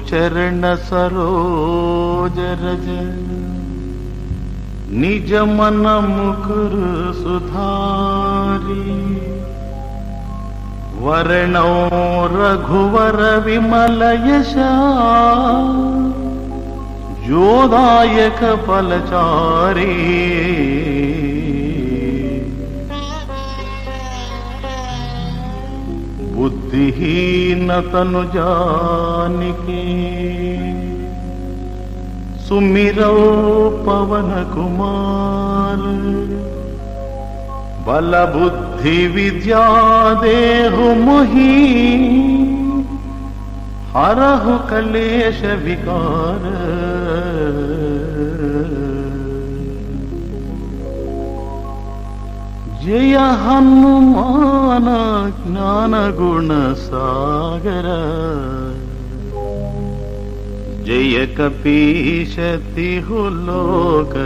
चरण सरोज रज निज मन मुकुर सुधारी वर्णो रघुवर विमल यशा जोदायक फलचारी बुद्धिहीन तनु जानिके सुमिरो पवन कुमार बल बुद्धि विद्या देहु मोहि हरहु कलेश विकार जय हनुमान ज्ञान गुण सागर जय कपीश तिहु लोक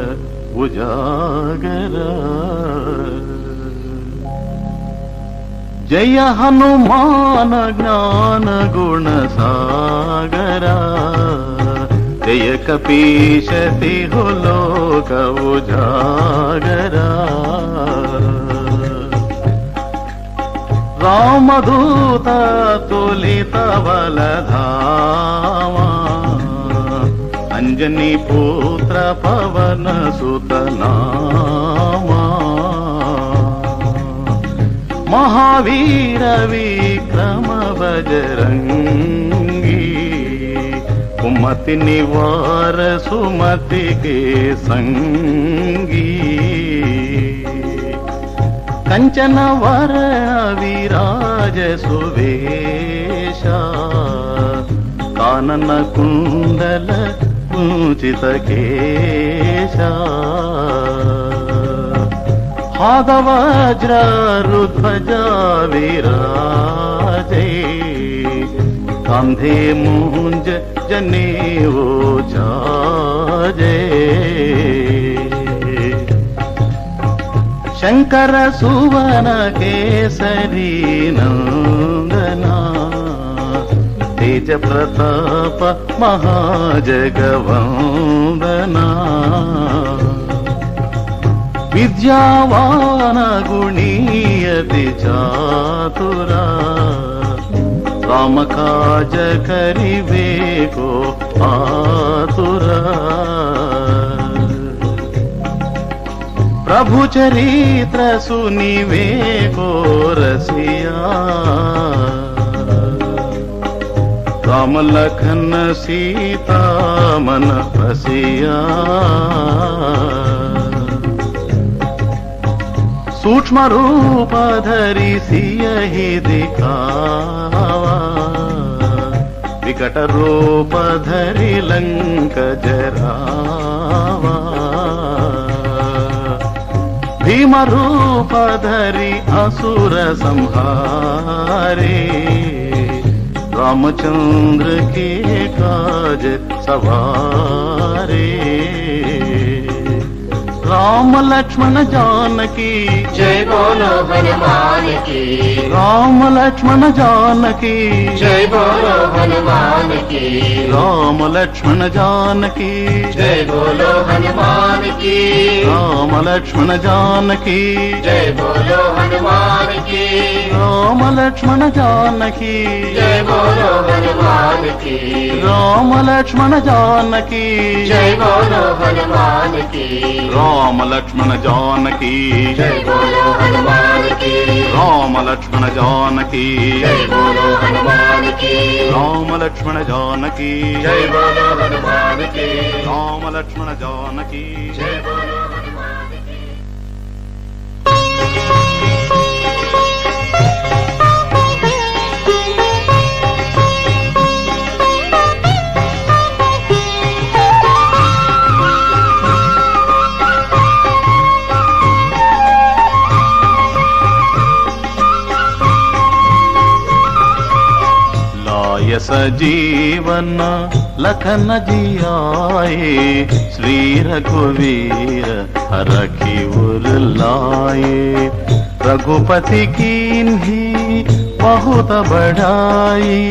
उजागर जय हनुमान ज्ञान गुण सागर जय कपीश तिहु लोक उजागर रामदूत तुलित बलधामा अंजनी पुत्र पवन सुत नामा महावीर विक्रम बजरंगी कुमति निवार सुमति के संगी कंचन वरण विराज सुवेशा कानन कुंडल कुंचित केशा हादवज्र रुध्वजा विराजे कांधे मूंज जनेऊ जाजे शंकर सुवन केसरी नंदना तेज प्रताप महाजगवंदना विद्यावान गुणीयति चातुरा राम काज करिबेको आतुरा प्रभु चरित्र सुनिवेको रसिया राम लखन सीता मन बसिया सूक्ष्म रूप धरि सियहि दिखावा विकट रूप धरि लंक जरावा भीम रूप धरि असुर संहारे रामचंद्र के काज सवारे राम लक्ष्मण जानकी जय बोलो हनुमान की राम लक्ष्मण जानकी जय बोलो हनुमान की राम लक्ष्मण जानकी जय बोलो हनुमान की राम लक्ष्मण जानकी जय बोलो हनुमान की राम लक्ष्मण जानकी जय बोलो हनुमान की राम लक्ष्मण जानकी जय बोलो हनुमान की राम लक्ष्मण जानकी जय बोलो हनुमान की राम लक्ष्मण जानकी जय बोलो हनुमान की राम लक्ष्मण जानकी जय बोलो हनुमान की राम लक्ष्मण जानकी जय बोलो हनुमान की सजीवन लखन जियाए श्री रघुवीर हरखी उर लाए रघुपति कीन्ही बहुत बढ़ाई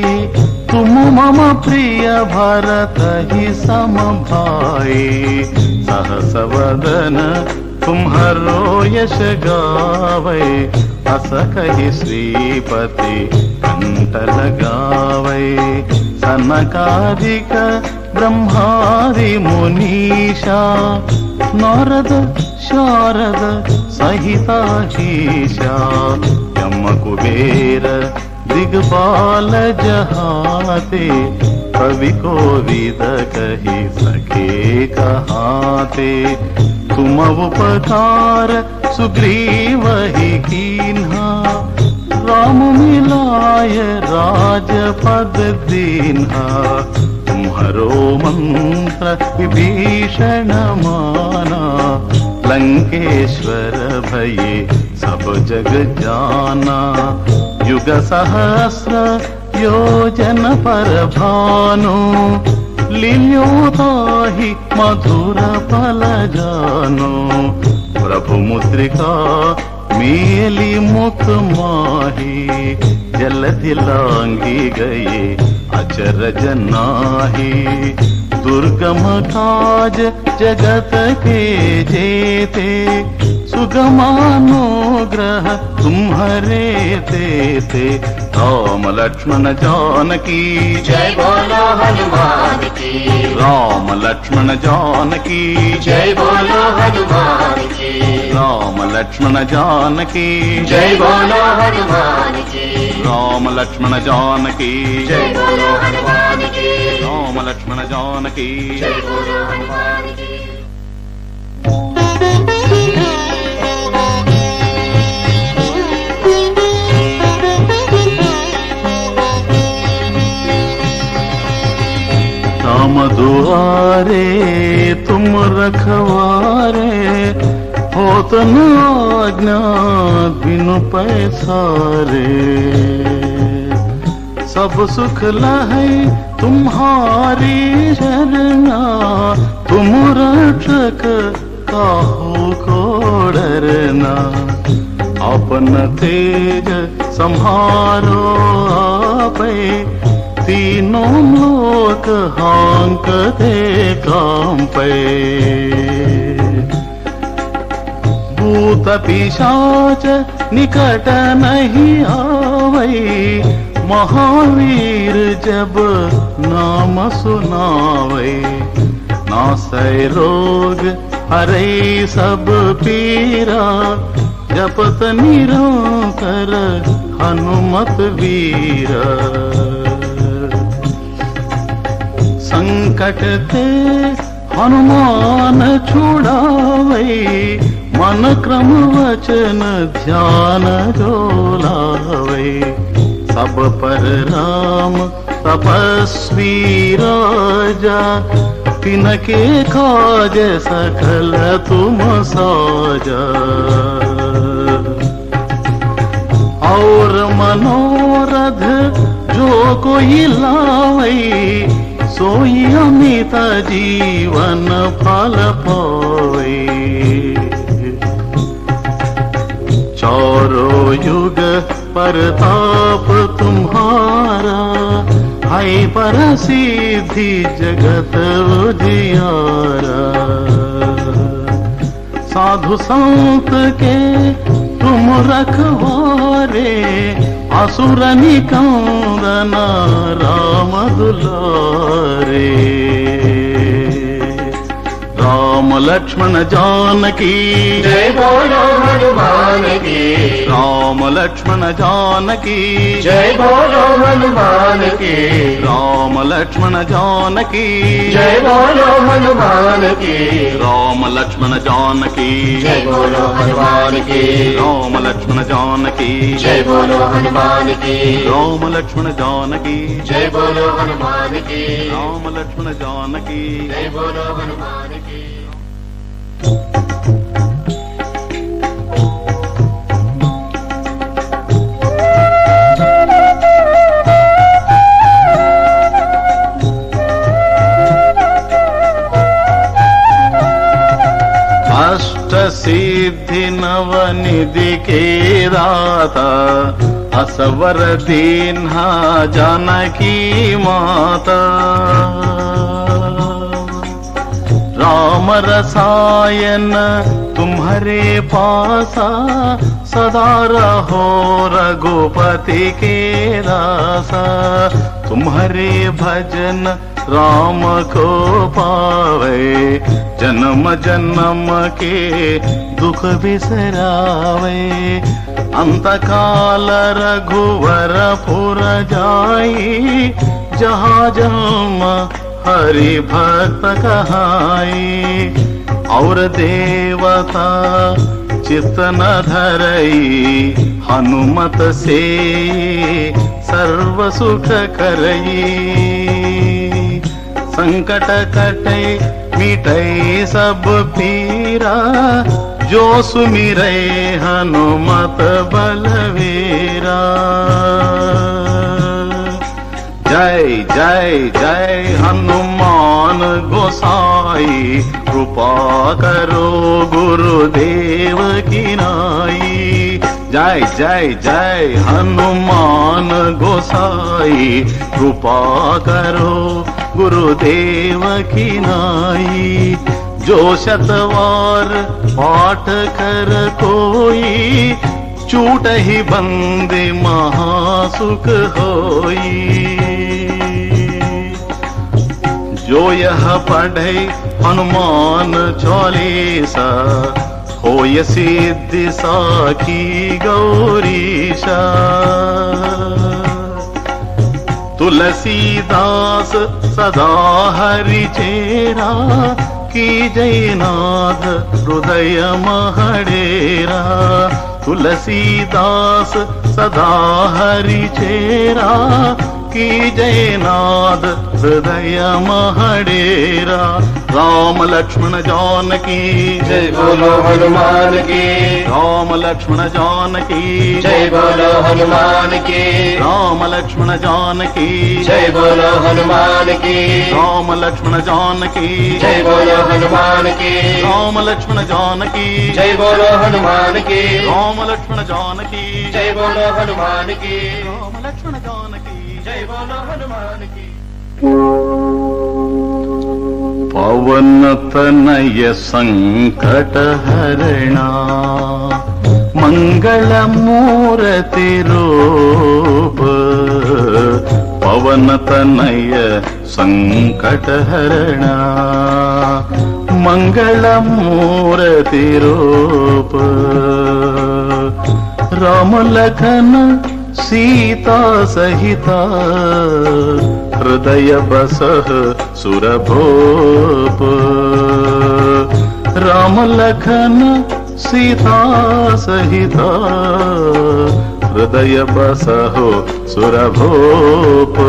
तुम मम प्रिय भरत ही सम भाई, सहस वदन तुम्हारो यश गावै, अस कहि श्रीपति कंठ लगावै। सनकादिक ब्रह्मादि मुनीषा, नारद शारद सहिताहीशा, यम कुबेर दिग्पाल जहाते, कवि कोविद कहि सके कहाते। तुम उपकार सुग्रीव ही कीन्हा, राम मिलाय राजपद दीन्हा। तुम्हारो मंत्र विभीषण माना, लंकेश्वर भये सब जग जाना। युग सहस्र योजन पर भानु, लील्योताहि मधुर फल जानो। प्रभु मुद्रिका मेली मुख माही, जलधि लांघी गए अचरज नाही। दुर्गम काज जगत के जेते, सुगमानुग्रह तुम्हारे तेते। राम लक्ष्मण जानकी जय बोलो हनुमान की, राम लक्ष्मण जानकी जय बोलो हनुमान की, राम लक्ष्मण जानकी जय बोलो हनुमान की, राम लक्ष्मण जानकी जय बोलो हनुमान की, राम लक्ष्मण जानकी। जय बोलो हनुमान की। राम दुआरे तुम रखवारे, होत न आज्ञा बिनु पैसारे। सब सुख लहै तुम्हारी शरणा, तुम रक्षक काहू को डरना। अपन तेज संहारो आपै, तीनों लोक हांकते कांपै। भूत पिशाच निकट नहीं आवै, महावीर जब नाम सुनावै। नासै रोग हरै सब पीरा, जपत निरंतर हनुमत वीरा। संकट ते हनुमान छुड़ावै, मन क्रम वचन ध्यान जो लावै। सब पर राम तपस्वी राजा, तिनके काज सकल तुम साजा। और मनोरथ जो कोई लावै, सोई अमित जीवन फल पावै। चारों युग परताप तुम्हारा, है पर सिद्धि जगत उजियारा। साधु संत के तुम रखवारे, असुर निकंदन राम दुलारे। राम लक्ष्मण जानकी जय बोलो हनुमान की, राम लक्ष्मण जानकी जय बोलो हनुमान की, राम लक्ष्मण जानकी जय बोलो हनुमान की, राम लक्ष्मण जानकी जय बोलो हनुमान की, राम लक्ष्मण जानकी जय बोलो हनुमान की, राम लक्ष्मण जानकी जय बोलो हनुमान की, राम लक्ष्मण जानकी। जय बोलो हनुमान की। अष्ट सिद्धि सिद्धि नवनिधि के दाता असवर दीन्हा जानकी माता। राम रसायन तुम्हारे पासा सदा रहो रघुपति के दासा। तुम्हारे भजन राम को पावे जन्म जन्म के दुख बिसरावे। अंतकाल रघुवर पुर जाई जहाँ जन्म हरि भक्त कहाई। और देवता चित्त न धरई हनुमत से सर्व सुख करई। संकट कटे मिटई सब पीरा जो सुमिरै हनुमत बलवीरा। जय जय जय हनुमान गोसाई कृपा करो गुरुदेव की नाई। जय जय जय हनुमान गोसाई कृपा करो गुरुदेव की नाई। जो शतवार पाठ कर कोई छूट ही बंदे महासुख होई। जो यह पढ़े हनुमान चालीसा होय सिद्धि साखी गौरीशा। तुलसीदास सदा हरि चेरा की जयनाथ हृदय महडेरा। तुलसीदास सदा हरि चेरा की जयनाथ हृदय महडेरा। राम लक्ष्मण जानकी जय बोलो हनुमान की। राम लक्ष्मण जानकी जय बोलो हनुमान की। राम लक्ष्मण जानकी जय बोलो हनुमान की। राम लक्ष्मण जानकी जय बोलो हनुमान की। राम लक्ष्मण जानकी जय बोलो हनुमान की। राम लक्ष्मण जानकी जय बोलो हनुमान की। राम लक्ष्मण जानकी जय बोलो हनुमान की। पवन तनय संकट हरणा मंगल मूर्ति रूप। पवन तनय संकट हरणा मंगल मूर्ति रूप। राम लखन सीता सहिता हृदय बसह सुरभूप। राम लखन सीता सहिता हृदय बसह सुरभूप।